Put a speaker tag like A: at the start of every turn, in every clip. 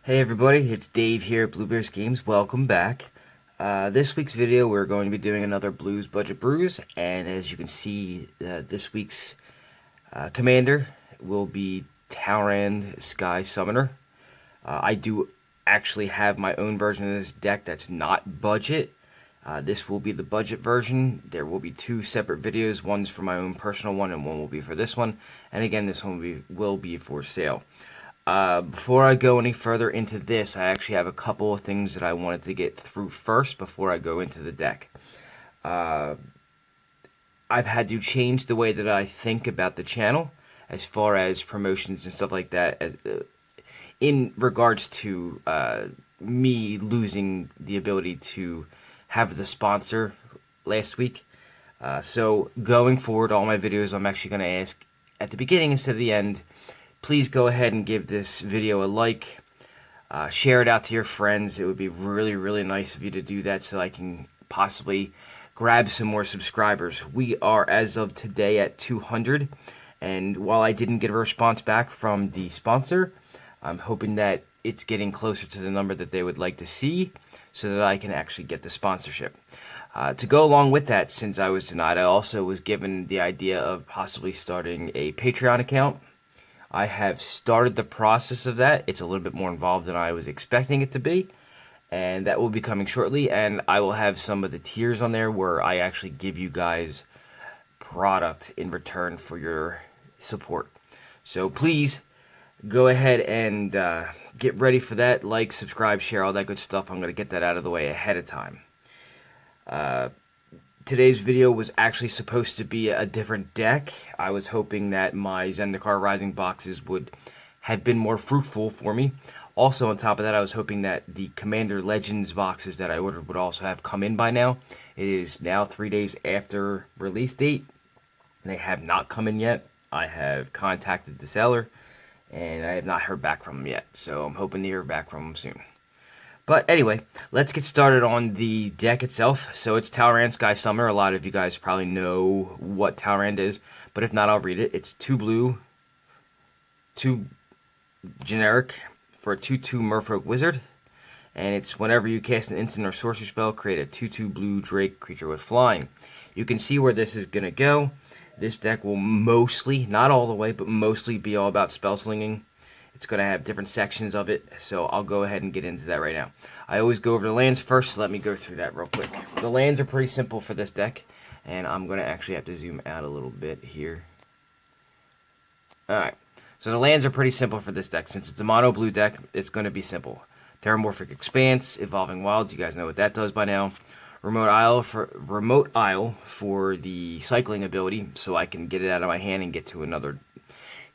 A: Hey everybody, it's Dave here at Bluebears Games. Welcome back. This week's video we're going to be doing another Blues Budget Brews, and as you can see, this week's commander will be Talrand Sky Summoner. I do actually have my own version of this deck that's not budget. This will be the budget version. There will be two separate videos. One's for my own personal one, and one will be for this one. And again, this one will be for sale. Before I go any further into this, I actually have a couple of things that I wanted to get through first before I go into the deck. I've had to change the way that I think about the channel as far as promotions and stuff like that, in regards to me losing the ability to have the sponsor last week. So going forward, all my videos, I'm actually going to ask at the beginning instead of the end. Please go ahead and give this video a like. Share it out to your friends. It would be really, really nice of you to do that so I can possibly grab some more subscribers. We are, as of today, at 200. And while I didn't get a response back from the sponsor, I'm hoping that it's getting closer to the number that they would like to see so that I can actually get the sponsorship. To go along with that, since I was denied, I also was given the idea of possibly starting a Patreon account. I have started the process of that. It's a little bit more involved than I was expecting it to be, and that will be coming shortly, and I will have some of the tiers on there where I actually give you guys product in return for your support. So please go ahead and get ready for that. Like, subscribe, share, all that good stuff. I'm going to get that out of the way ahead of time. Today's video was actually supposed to be a different deck. I was hoping that my Zendikar Rising boxes would have been more fruitful for me. Also, on top of that, I was hoping that the Commander Legends boxes that I ordered would also have come in by now. It is now 3 days after release date. They have not come in yet. I have contacted the seller, and I have not heard back from them yet. So I'm hoping to hear back from them soon. But anyway, let's get started on the deck itself. So it's Talrand Sky Summoner. A lot of you guys probably know what Talrand is, but if not, I'll read it. It's 2 blue, 2 generic for a 2/2 Merfolk Wizard. And it's whenever you cast an instant or sorcery spell, create a 2/2 blue Drake creature with flying. You can see where this is going to go. This deck will mostly, not all the way, but mostly be all about Spellslinging. It's going to have different sections of it, so I'll go ahead and get into that right now. I always go over the lands first, so let me go through that real quick. The lands are pretty simple for this deck, and I'm going to actually have to zoom out a little bit here. Alright, so the lands are pretty simple for this deck. Since it's a mono blue deck, it's going to be simple. Terramorphic Expanse, Evolving Wilds, you guys know what that does by now. Remote Isle for the cycling ability, so I can get it out of my hand and get to another.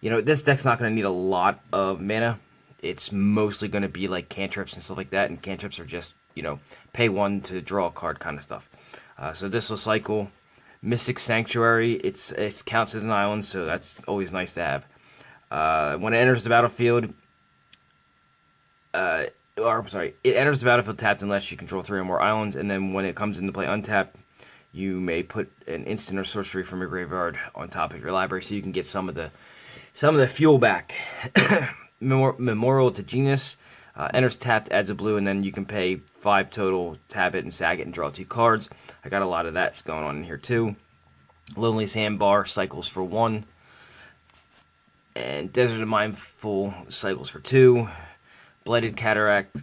A: You know, this deck's not going to need a lot of mana. It's mostly going to be like cantrips and stuff like that, and cantrips are just, you know, pay 1 to draw a card kind of stuff. So this will cycle. Mystic Sanctuary, it counts as an island, so that's always nice to have. When it enters the battlefield, it enters the battlefield tapped unless you control 3 or more islands, and then when it comes into play untapped, you may put an instant or sorcery from your graveyard on top of your library, so you can get some of the fuel back. Memorial to Genius, enters tapped, adds a blue, and then you can pay 5 total, tap it and sag it and draw 2 cards. I got a lot of that going on in here too. Lonely Sandbar cycles for 1, and Desert of Mindful cycles for 2. Blighted Cataract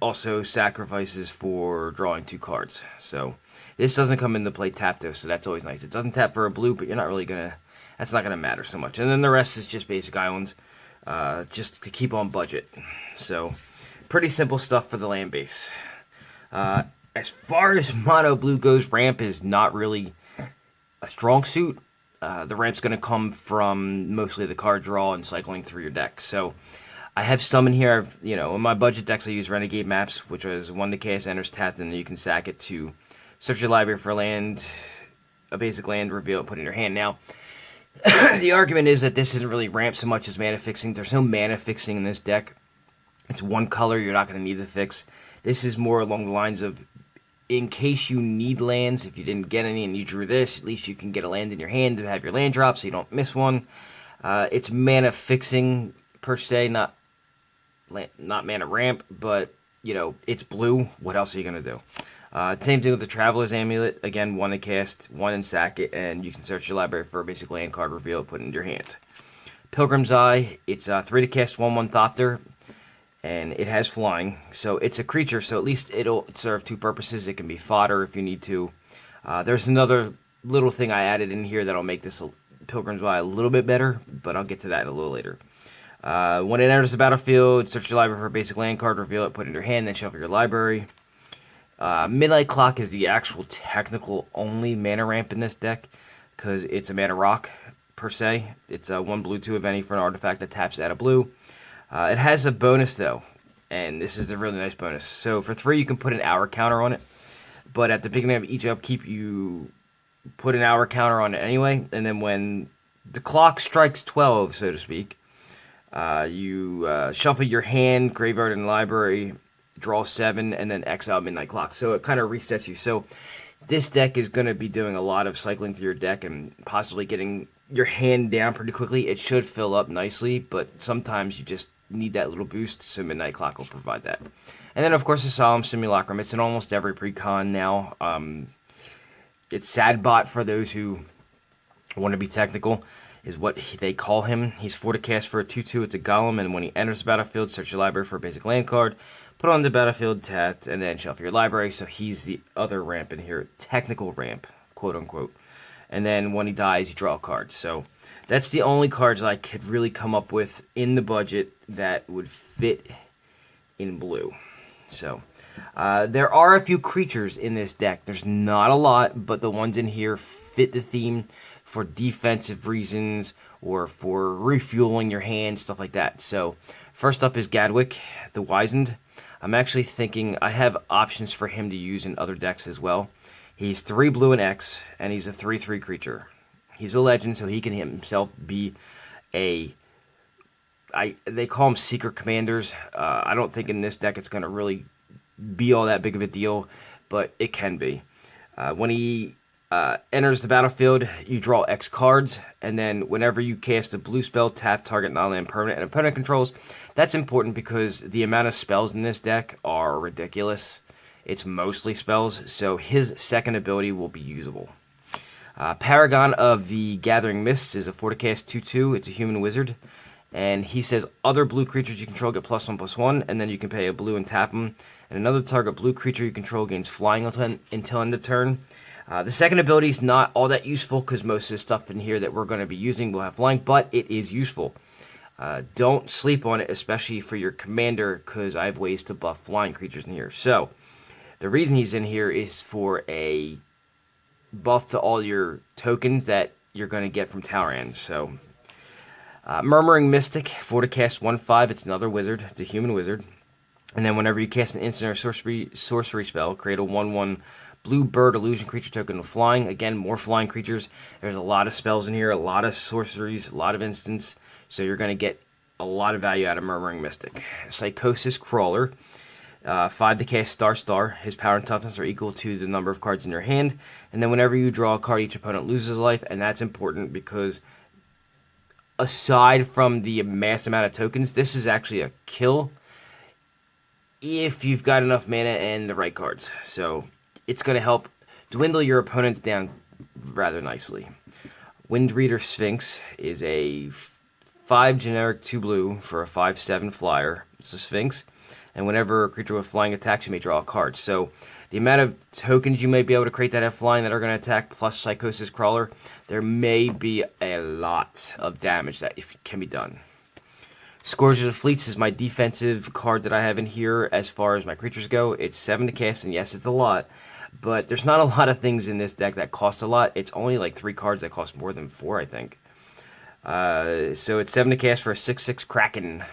A: also sacrifices for drawing 2 cards. So this doesn't come into play tapped though, so that's always nice. It doesn't tap for a blue, but you're not really gonna. That's not going to matter so much. And then the rest is just basic islands, just to keep on budget. So, pretty simple stuff for the land base. As far as mono blue goes, ramp is not really a strong suit. The ramp's going to come from mostly the card draw and cycling through your deck. So, I have some in here. You know, in my budget decks, I use Renegade Maps, which is 1 to cast, enters tapped, and then you can sack it to search your library for land, a basic land, reveal it, put it in your hand. Now, the argument is that this isn't really ramp so much as mana fixing. There's no mana fixing in this deck. It's 1 color you're not going to need to fix. This is more along the lines of, in case you need lands, if you didn't get any and you drew this, at least you can get a land in your hand to have your land drop so you don't miss one. It's mana fixing per se, not not mana ramp, but you know it's blue. What else are you gonna do? Same thing with the Traveler's Amulet. Again, 1 to cast, 1 and sack it, and you can search your library for a basic land card, reveal it, put it in your hand. Pilgrim's Eye. It's 3 to cast, 1/1 Thopter, and it has flying, so it's a creature. So at least it'll serve 2 purposes. It can be fodder if you need to. There's another little thing I added in here that'll make this Pilgrim's Eye a little bit better, but I'll get to that a little later. When it enters the battlefield, search your library for a basic land card, reveal it, put it in your hand, then shuffle your library. Midnight Clock is the actual technical only mana ramp in this deck, because it's a mana rock, per se. It's a 1 blue, 2 of any for an artifact that taps out of blue. It has a bonus, though, and this is a really nice bonus. So for 3, you can put an hour counter on it, but at the beginning of each upkeep, you put an hour counter on it anyway, and then when the clock strikes 12, so to speak, you shuffle your hand, graveyard, and library, draw 7, and then exile Midnight Clock. So it kind of resets you. So this deck is going to be doing a lot of cycling through your deck and possibly getting your hand down pretty quickly. It should fill up nicely, but sometimes you just need that little boost, so Midnight Clock will provide that. And then, of course, the Solemn Simulacrum. It's in almost every precon now. It's Sadbot for those who want to be technical, is what they call him. He's 4 to cast for a 2/2. It's a golem, and when he enters the battlefield, search your library for a basic land card, put on the battlefield, tapped, and then shuffle your library. So he's the other ramp in here, technical ramp, quote unquote. And then when he dies, you draw a card. So that's the only cards I could really come up with in the budget that would fit in blue. So there are a few creatures in this deck. There's not a lot, but the ones in here fit the theme for defensive reasons or for refueling your hand, stuff like that. So first up is Gadwick, the Wizened. I'm actually thinking I have options for him to use in other decks as well. He's 3 blue and X, and he's a 3/3 creature. He's a legend, so he can himself be a... they call them secret commanders. I don't think in this deck it's going to really be all that big of a deal, but it can be. When he enters the battlefield, you draw X cards, and then whenever you cast a blue spell, tap target non-land permanent and opponent controls. That's important because the amount of spells in this deck are ridiculous. It's mostly spells, so his second ability will be usable. Paragon of the Gathering Mists is a 4 to cast 2/2. It's a human wizard, and he says other blue creatures you control get +1/+1, and then you can pay a blue and tap them. And another target blue creature you control gains flying until end of turn. The second ability is not all that useful because most of the stuff in here that we're going to be using will have flying, but it is useful. Don't sleep on it, especially for your commander, because I have ways to buff flying creatures in here. So, the reason he's in here is for a buff to all your tokens that you're going to get from Talrand. So, Murmuring Mystic, 4 to cast 1/5. It's another wizard. It's a human wizard. And then whenever you cast an instant or sorcery spell, create a 1/1 blue bird illusion creature token with flying. Again, more flying creatures. There's a lot of spells in here, a lot of sorceries, a lot of instants. So you're going to get a lot of value out of Murmuring Mystic. Psychosis Crawler, 5 to cast Star. His power and toughness are equal to the number of cards in your hand. And then whenever you draw a card, each opponent loses a life. And that's important because aside from the mass amount of tokens, this is actually a kill if you've got enough mana and the right cards. So it's going to help dwindle your opponents down rather nicely. Windreader Sphinx is a 5 generic 2 blue for a 5/7 flyer. It's a Sphinx. And whenever a creature with flying attacks, you may draw a card. So the amount of tokens you may be able to create that have flying that are going to attack, plus Psychosis Crawler, there may be a lot of damage that can be done. Scourge of the Fleets is my defensive card that I have in here as far as my creatures go. It's 7 to cast, and yes, it's a lot. But there's not a lot of things in this deck that cost a lot. It's only like 3 cards that cost more than 4, I think. So it's 7 to cast for a 6/6 Kraken.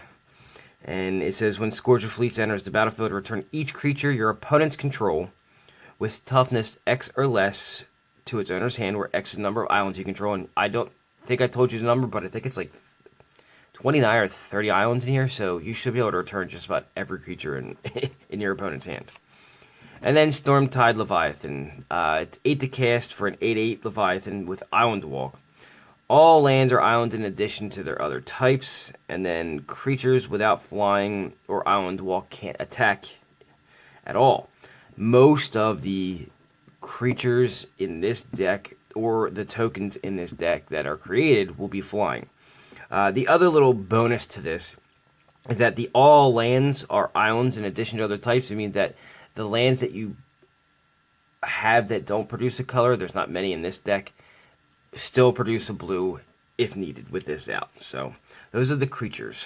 A: And it says, when Scourge of Fleets enters the battlefield, return each creature your opponent's control with toughness X or less to its owner's hand, where X is the number of islands you control. And I don't think I told you the number, but I think it's like 29 or 30 islands in here, so you should be able to return just about every creature in your opponent's hand. And then Stormtide Leviathan. It's 8 to cast for an 8/8 Leviathan with Island Walk. All lands are islands in addition to their other types, and then creatures without flying or island walk can't attack at all. Most of the creatures in this deck, or the tokens in this deck that are created, will be flying. The other little bonus to this is that the all lands are islands in addition to other types. It means that the lands that you have that don't produce a color, there's not many in this deck, still produce a blue if needed with this out. So those are the creatures.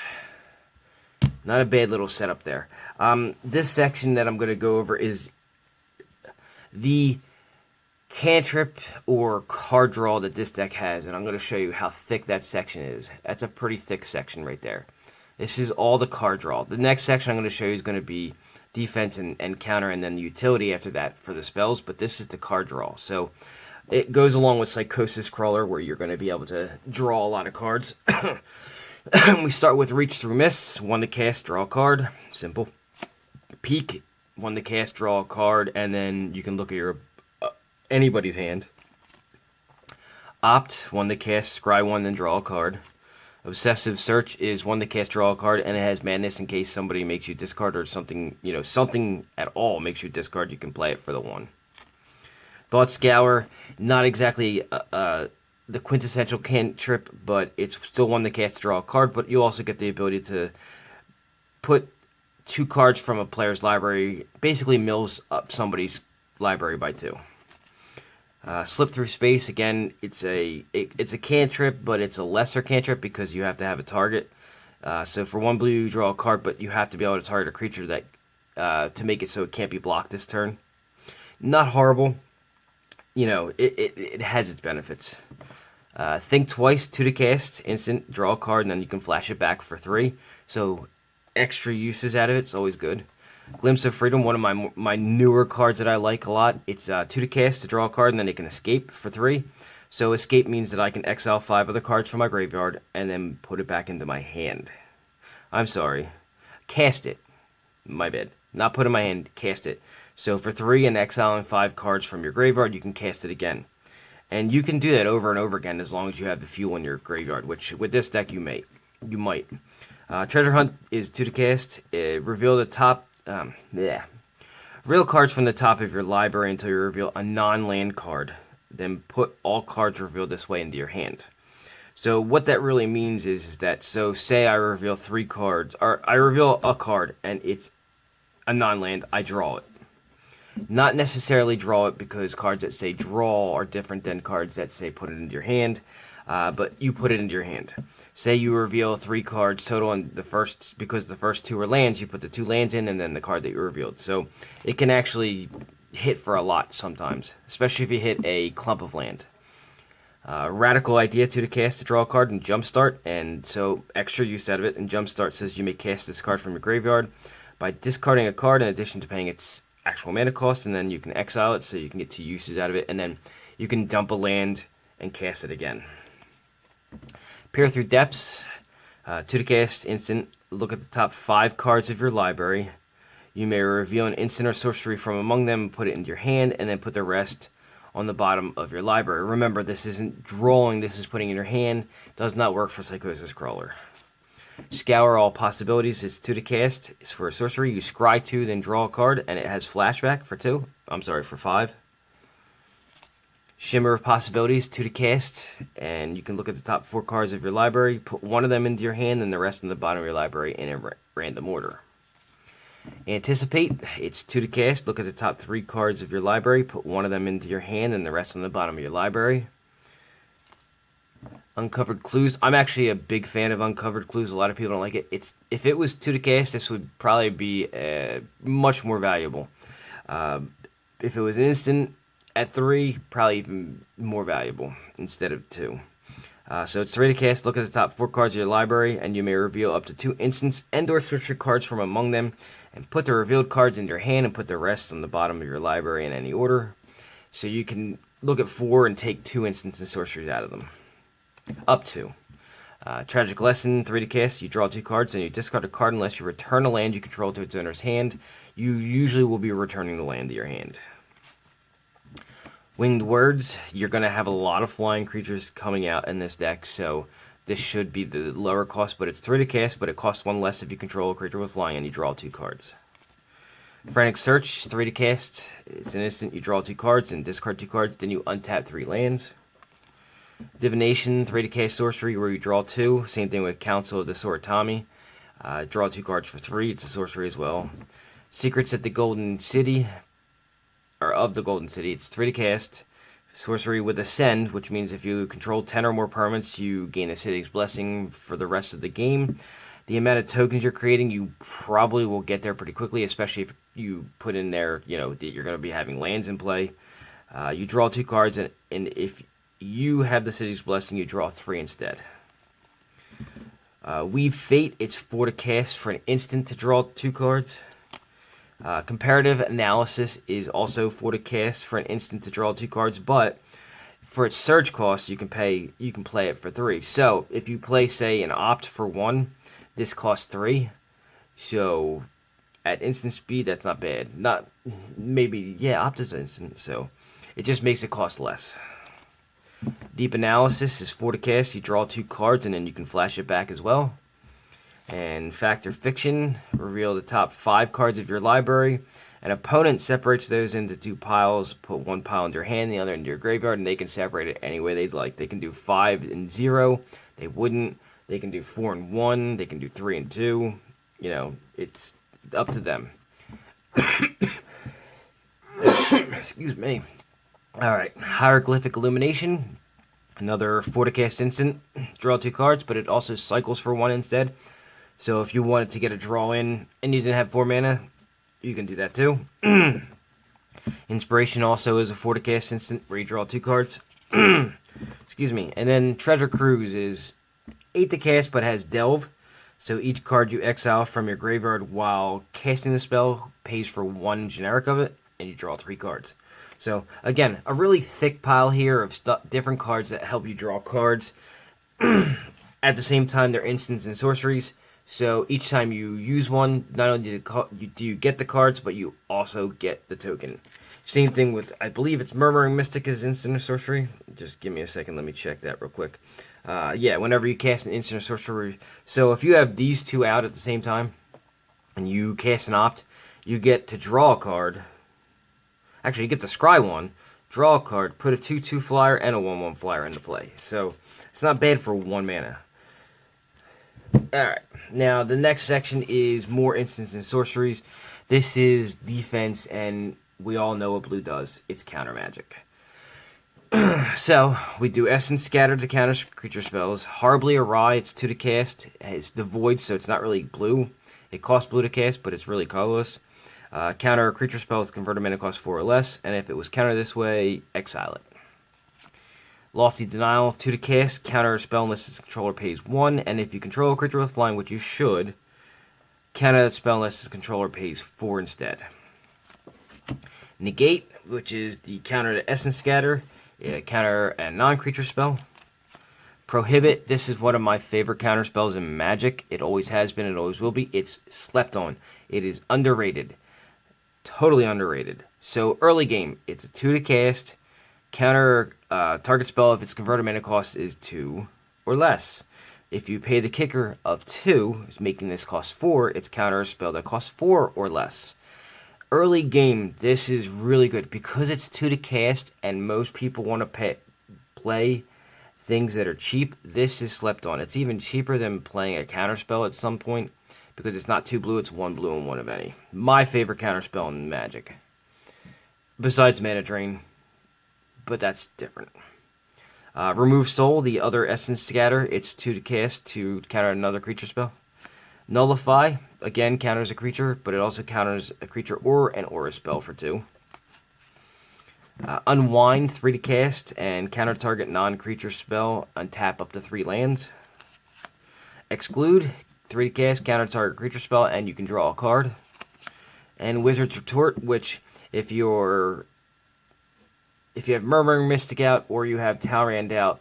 A: Not a bad little setup there. This section that I'm going to go over is the cantrip or card draw that this deck has, and I'm going to show you how thick that section is. That's a pretty thick section right there. This is all the card draw. The next section I'm going to show you is going to be defense and counter, and then utility after that for the spells, but this is the card draw. So it goes along with Psychosis Crawler, where you're going to be able to draw a lot of cards. We start with Reach Through Mists, 1 to cast, draw a card. Simple. Peek, 1 to cast, draw a card, and then you can look at your anybody's hand. Opt, 1 to cast, scry 1, then draw a card. Obsessive Search is 1 to cast, draw a card, and it has Madness in case somebody makes you discard, or something, something at all makes you discard, you can play it for the 1. Thought Scour, not exactly the quintessential cantrip, but it's still 1 to cast, draw a card, but you also get the ability to put 2 cards from a player's library, basically mills up somebody's library by 2. Slip Through Space, again, it's a cantrip, but it's a lesser cantrip because you have to have a target. So for 1 blue, you draw a card, but you have to be able to target a creature that to make it so it can't be blocked this turn. Not horrible. It has its benefits. Think Twice, 2 to cast, instant, draw a card, and then you can flash it back for 3. So extra uses out of it's always good. Glimpse of Freedom, one of my newer cards that I like a lot. It's 2 to cast to draw a card, and then it can escape for 3. So escape means that I can exile 5 other cards from my graveyard and then put it back into my hand. I'm sorry. Cast it. My bad. Not put in my hand, cast it. So for 3 and exiling 5 cards from your graveyard, you can cast it again. And you can do that over and over again as long as you have the fuel in your graveyard, which with this deck you might. Treasure Hunt is 2 to cast. Reveal the top... Reveal cards from the top of your library until you reveal a non-land card. Then put all cards revealed this way into your hand. So what that really means is that, so say I reveal 3 cards, or I reveal a card and it's a non-land, I draw it. Not necessarily draw it because cards that say draw are different than cards that say put it into your hand, but you put it into your hand. Say you reveal 3 cards total, and because the first 2 are lands, you put the 2 lands in and then the card that you revealed. So it can actually hit for a lot sometimes, especially if you hit a clump of land. Radical Idea, 2 to cast to draw a card and Jumpstart, and so extra use out of it. And Jumpstart says you may cast this card from your graveyard by discarding a card in addition to paying its actual mana cost, and then you can exile it so you can get 2 uses out of it, and then you can dump a land and cast it again. Peer Through Depths, 2 to cast, instant. Look at the top 5 cards of your library. You may reveal an instant or sorcery from among them, put it into your hand, and then put the rest on the bottom of your library. Remember, this isn't drawing, this is putting in your hand. Does not work for Psychosis Crawler. Scour All Possibilities is 2 to cast. It's for a sorcery. You scry 2, then draw a card, and it has flashback for 2. For 5. Shimmer of Possibilities, 2 to cast, and you can look at the top 4 cards of your library, put 1 of them into your hand, and the rest in the bottom of your library in a random order. Anticipate, it's 2 to cast, look at the top 3 cards of your library, put 1 of them into your hand, and the rest on the bottom of your library. Uncovered Clues, I'm actually a big fan of Uncovered Clues, a lot of people don't like it. If it was 2 to cast, this would probably be much more valuable. If it was an instant, at 3, probably even more valuable instead of 2. So it's 3 to cast. Look at the top 4 cards of your library, and you may reveal up to 2 instants and/or sorcery cards from among them, and put the revealed cards in your hand and put the rest on the bottom of your library in any order. So you can look at 4 and take 2 instants and sorceries out of them. Up to. Tragic Lesson, 3 to cast. You draw 2 cards, and you discard a card unless you return a land you control to its owner's hand. You usually will be returning the land to your hand. Winged Words, you're going to have a lot of flying creatures coming out in this deck, so this should be the lower cost, but it's 3 to cast, but it costs 1 less if you control a creature with flying and you draw 2 cards. Frantic Search, 3 to cast. It's an instant, you draw 2 cards and discard 2 cards, then you untap 3 lands. Divination, 3 to cast sorcery where you draw 2. Same thing with Council of the Sword Tommy. Draw 2 cards for 3, it's a sorcery as well. Secrets at the Golden City, or of the Golden City, it's 3 to cast. Sorcery with Ascend, which means if you control 10 or more permanents, you gain a City's Blessing for the rest of the game. The amount of tokens you're creating, you probably will get there pretty quickly, especially if you put in there, you know, that you're going to be having lands in play. You draw 2 cards, and if you have the City's Blessing, you draw 3 instead. Weave Fate, it's 4 to cast for an instant to draw 2 cards. Comparative Analysis is also 4 to cast for an instant to draw 2 cards, but for its surge cost, you can play it for 3. So if you play, say, an Opt for 1, this costs 3. So at instant speed, that's not bad. Not maybe, yeah, Opt is instant, so it just makes it cost less. Deep Analysis is 4 to cast. You draw 2 cards and then you can flash it back as well. And Fact or Fiction, reveal the top 5 cards of your library. An opponent separates those into 2 piles. Put 1 pile into your hand, the other into your graveyard, and they can separate it any way they'd like. They can do 5 and 0. They wouldn't. They can do 4 and 1. They can do 3 and 2. You know, it's up to them. Excuse me. Alright, Hieroglyphic Illumination. Another 4 to cast instant. Draw 2 cards, but it also cycles for 1 instead. So if you wanted to get a draw in and you didn't have 4 mana, you can do that too. Inspiration also is a 4 to cast instant where you draw 2 cards. Excuse me. And then Treasure Cruise is 8 to cast but has Delve. So each card you exile from your graveyard while casting the spell pays for 1 generic of it, and you draw 3 cards. So again, a really thick pile here of different cards that help you draw cards. At the same time, they're instants and sorceries. So each time you use one, not only do you get the cards, but you also get the token. Same thing with, I believe it's Murmuring Mystic is instant or sorcery. Just give me a second, let me check that real quick. Yeah, whenever you cast an instant or sorcery. So if you have these 2 out at the same time, and you cast an Opt, you get to draw a card. Actually, you get to scry 1, draw a card, put a 2/2 flyer and a 1/1 flyer into play. So it's not bad for 1 mana. Alright, now the next section is more instants and sorceries. This is defense, and we all know what blue does. It's Countermagic. So, we do Essence Scatter to counter creature spells. Horribly Awry, it's 2 to cast. It's devoid, so it's not really blue. It costs blue to cast, but it's really colorless. Counter a creature spell with converted mana cost 4 or less, and if it was countered this way, exile it. Lofty Denial, 2 to cast, counter a spell unless its controller pays 1, and if you control a creature with flying, which you should, counter that spell unless its controller pays 4 instead. Negate, which is the counter to Essence Scatter, counter a non-creature spell. Prohibit, this is one of my favorite counter spells in Magic. It always has been, it always will be. It's slept on. It is underrated. Totally underrated. So, early game, it's a 2 to cast, counter target spell if its converted mana cost is 2 or less. If you pay the kicker of 2, making this cost 4, it's counter a spell that costs 4 or less. Early game, this is really good because it's 2 to cast and most people want to play things that are cheap. This is slept on. It's even cheaper than playing a counter spell at some point because it's not 2 blue, it's 1 blue and 1 of any. My favorite counter spell in Magic. Besides Mana Drain. But that's different. Remove Soul, the other Essence Scatter. It's 2 to cast to counter another creature spell. Nullify, again, counters a creature, but it also counters a creature or an aura spell for 2. Unwind, 3 to cast, and counter target non-creature spell, untap up to 3 lands. Exclude, 3 to cast, counter target creature spell, and you can draw a card. And Wizard's Retort, which if you have Murmuring Mystic out or you have Talrand out,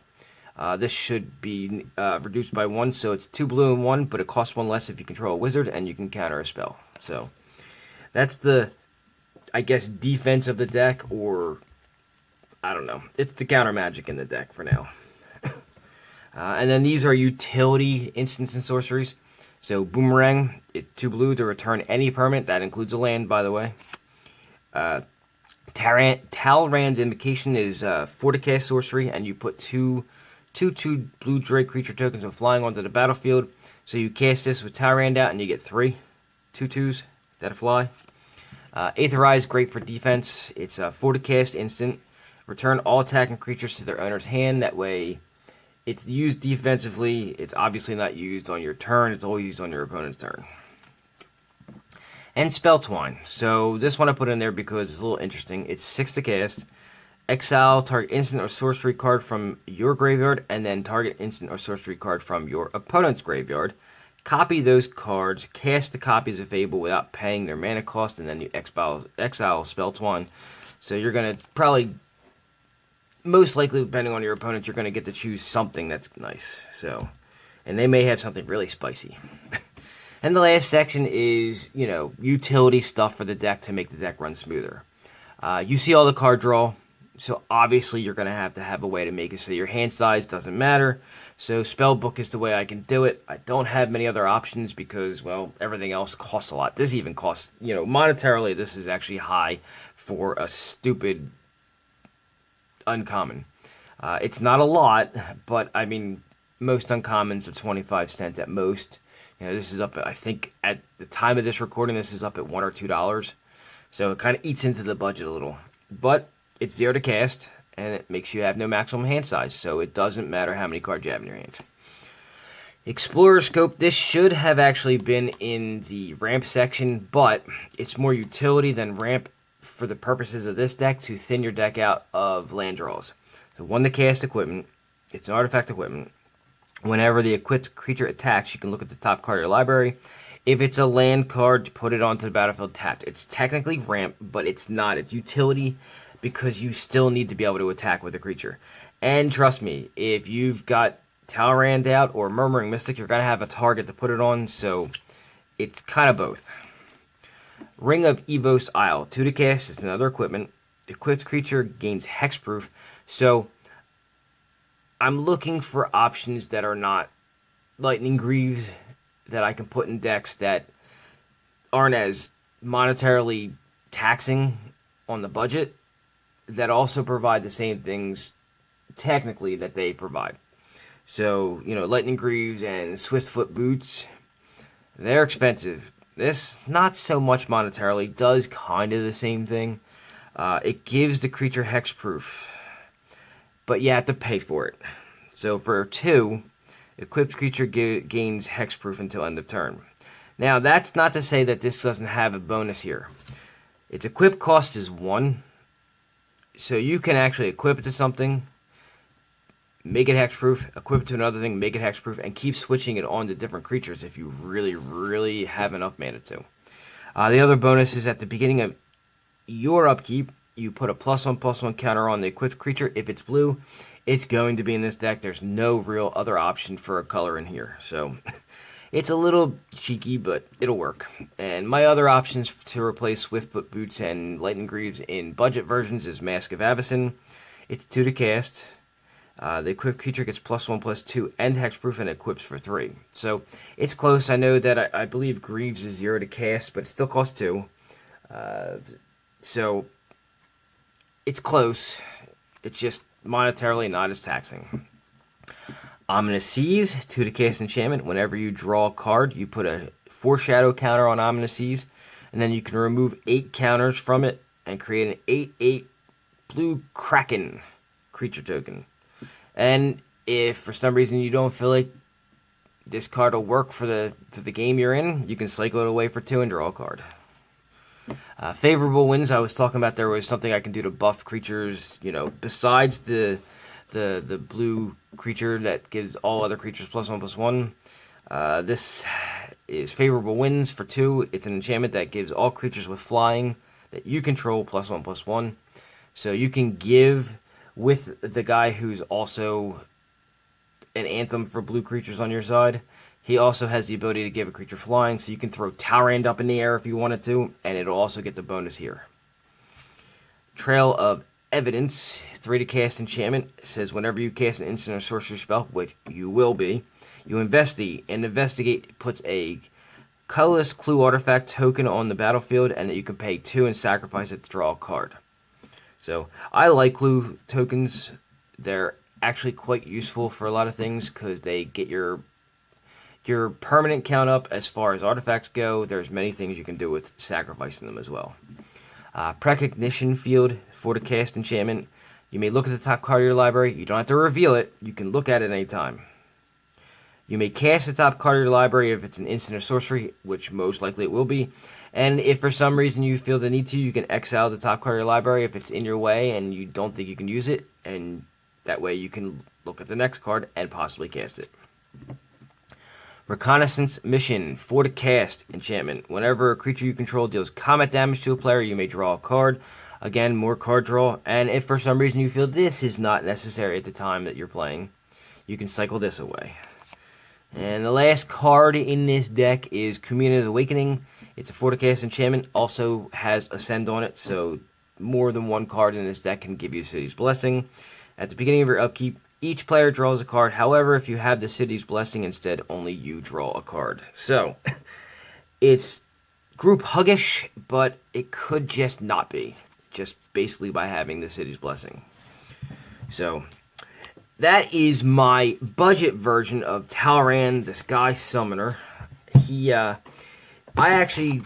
A: this should be reduced by 1, so it's 2 blue and 1, but it costs 1 less if you control a wizard, and you can counter a spell. So, that's the, I guess, defense of the deck, or I don't know. It's the Countermagic in the deck for now. And then these are utility instants and sorceries. So Boomerang, 2 blue to return any permanent. That includes a land, by the way. Talrand's Invocation is 4 to cast sorcery, and you put two blue Drake creature tokens of flying onto the battlefield. So you cast this with Talrand out, and you get 3 2/2s that fly. Aetherize, great for defense. It's a 4 to cast instant. Return all attacking creatures to their owner's hand. That way, it's used defensively. It's obviously not used on your turn. It's always used on your opponent's turn. And Spell Twine. So this one I put in there because it's a little interesting. It's 6 to cast. Exile target instant or sorcery card from your graveyard, and then target instant or sorcery card from your opponent's graveyard. Copy those cards, cast the copies of Fable without paying their mana cost, and then you exile Spell Twine. So you're going to probably, most likely, depending on your opponent, you're going to get to choose something that's nice. So, and they may have something really spicy. And the last section is, you know, utility stuff for the deck to make the deck run smoother. You see all the card draw, so obviously you're going to have a way to make it so your hand size doesn't matter. So Spellbook is the way I can do it. I don't have many other options because, well, everything else costs a lot. This even costs, you know, monetarily, this is actually high for a stupid uncommon. It's not a lot, but, I mean, most uncommons are 25 cents at most. You know, this is up, I think, at the time of this recording, this is up at $1 or $2. So it kind of eats into the budget a little. But it's 0 to cast, and it makes you have no maximum hand size. So it doesn't matter how many cards you have in your hand. Explorer Scope, this should have actually been in the ramp section, but it's more utility than ramp for the purposes of this deck to thin your deck out of land draws. So 1 to cast equipment, it's an artifact equipment. Whenever the equipped creature attacks, you can look at the top card of your library. If it's a land card, put it onto the battlefield tapped. It's technically ramp, but it's not. It's utility because you still need to be able to attack with a creature. And trust me, if you've got Talrand out or Murmuring Mystic, you're going to have a target to put it on, so it's kind of both. Ring of Evos Isle, 2 to cast, it's another equipment. Equipped creature gains hexproof, so I'm looking for options that are not Lightning Greaves that I can put in decks that aren't as monetarily taxing on the budget, that also provide the same things technically that they provide. So, you know, Lightning Greaves and Swiftfoot Boots, they're expensive. This, not so much monetarily, does kind of the same thing. It gives the creature hexproof, but you have to pay for it. So for 2, equipped creature gains hexproof until end of turn. Now, that's not to say that this doesn't have a bonus here. Its equip cost is 1, so you can actually equip it to something, make it hexproof, equip it to another thing, make it hexproof, and keep switching it on to different creatures if you really, really have enough mana to. The other bonus is at the beginning of your upkeep, you put a +1/+1 counter on the equipped creature. If it's blue, it's going to be in this deck. There's no real other option for a color in here. So it's a little cheeky, but it'll work. And my other options to replace Swiftfoot Boots and Lightning Greaves in budget versions is Mask of Avacyn. It's 2 to cast. The equipped creature gets +1/+2 and hexproof and equips for 3. So it's close. I know that I believe Greaves is 0 to cast, but it still costs 2. So it's close. It's just monetarily not as taxing. Ominous Seas, 2 to cast enchantment. Whenever you draw a card, you put a foreshadow counter on Ominous Seas, and then you can remove 8 counters from it and create an 8/8 blue Kraken creature token. And if for some reason you don't feel like this card will work for the game you're in, you can cycle it away for 2 and draw a card. Favorable wins, I was talking about there was something I can do to buff creatures, you know, besides the blue creature that gives all other creatures +1/+1. This is Favorable Winds for 2. It's an enchantment that gives all creatures with flying that you control +1/+1. So you can give with the guy who's also an anthem for blue creatures on your side. He also has the ability to give a creature flying, so you can throw Talrand up in the air if you wanted to, and it'll also get the bonus here. Trail of Evidence, 3 to cast enchantment. It says whenever you cast an instant or sorcery spell, which you will be, you investigate, and investigate puts a colorless clue artifact token on the battlefield, and that you can pay 2 and sacrifice it to draw a card. So I like clue tokens. They're actually quite useful for a lot of things because they get your permanent count up as far as artifacts go. There's many things you can do with sacrificing them as well. Precognition field, 4 to cast enchantment. You may look at the top card of your library. You don't have to reveal it. You can look at it anytime. You may cast the top card of your library if it's an instant or sorcery, which most likely it will be. And if for some reason you feel the need to, you can exile the top card of your library if it's in your way and you don't think you can use it. And that way you can look at the next card and possibly cast it. Reconnaissance mission, 4 to cast enchantment. Whenever a creature you control deals combat damage to a player, you may draw a card. Again, more card draw. And if for some reason you feel this is not necessary at the time that you're playing, you can cycle this away. And the last card in this deck is Community's Awakening. It's a 4 to cast enchantment. Also has Ascend on it, so more than one card in this deck can give you City's Blessing. At the beginning of your upkeep, each player draws a card. However, if you have the City's Blessing instead, only you draw a card. So, it's group huggish, but it could just not be. Just basically by having the City's Blessing. So, that is my budget version of Talrand, the Sky Summoner. I actually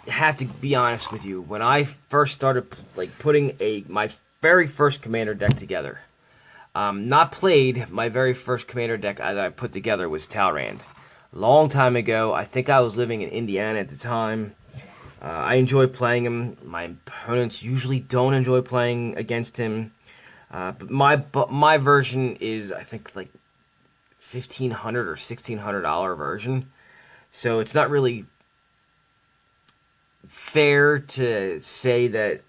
A: have to be honest with you. When I first started putting my very first Commander deck together, not played, my very first Commander deck that I put together was Talrand. Long time ago. I think I was living in Indiana at the time. I enjoy playing him. My opponents usually don't enjoy playing against him. But my version is, I think, like $1,500 or $1,600 version. So it's not really fair to say that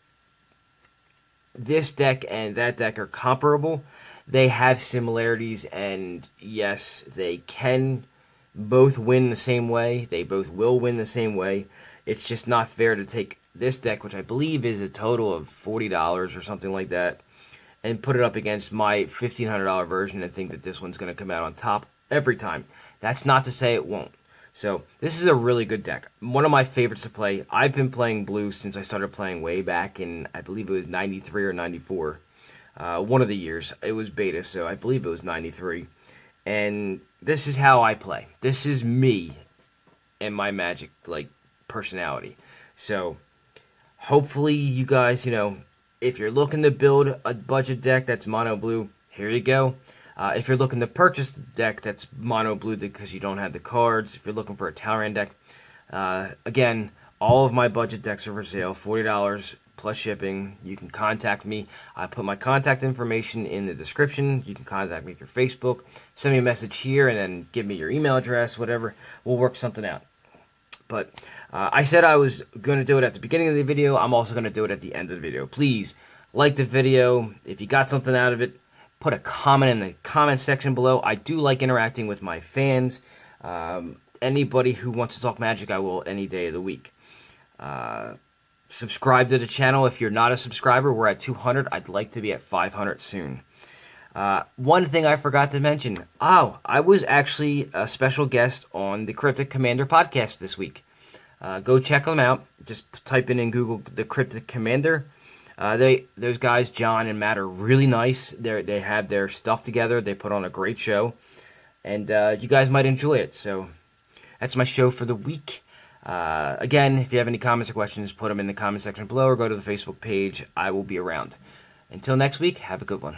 A: this deck and that deck are comparable. They have similarities, and yes, they can both win the same way. They both will win the same way. It's just not fair to take this deck, which I believe is a total of $40 or something like that, and put it up against my $1,500 version and think that this one's going to come out on top every time. That's not to say it won't. So, this is a really good deck. One of my favorites to play. I've been playing blue since I started playing way back in, I believe it was 93 or 94. One of the years. It was beta, so I believe it was 93. And this is how I play. This is me and my Magic, personality. So, hopefully you guys, if you're looking to build a budget deck that's mono blue, here you go. If you're looking to purchase a deck that's mono blue because you don't have the cards, if you're looking for a Talrand deck, again, all of my budget decks are for sale, $40 plus shipping. You can contact me. I put my contact information in the description. You can contact me through Facebook. Send me a message here and then give me your email address, whatever. We'll work something out. But I said I was going to do it at the beginning of the video. I'm also going to do it at the end of the video. Please like the video. If you got something out of it, put a comment in the comment section below. I do like interacting with my fans. Anybody who wants to talk Magic, I will any day of the week. Subscribe to the channel if you're not a subscriber. We're at 200. I'd like to be at 500 soon. One thing I forgot to mention. I was actually a special guest on the Cryptic Commander podcast this week. Go check them out. Just type in Google the Cryptic Commander. Those guys, John and Matt, are really nice. They have their stuff together. They put on a great show. And you guys might enjoy it. So that's my show for the week. Again, if you have any comments or questions, put them in the comment section below or go to the Facebook page. I will be around. Until next week, have a good one.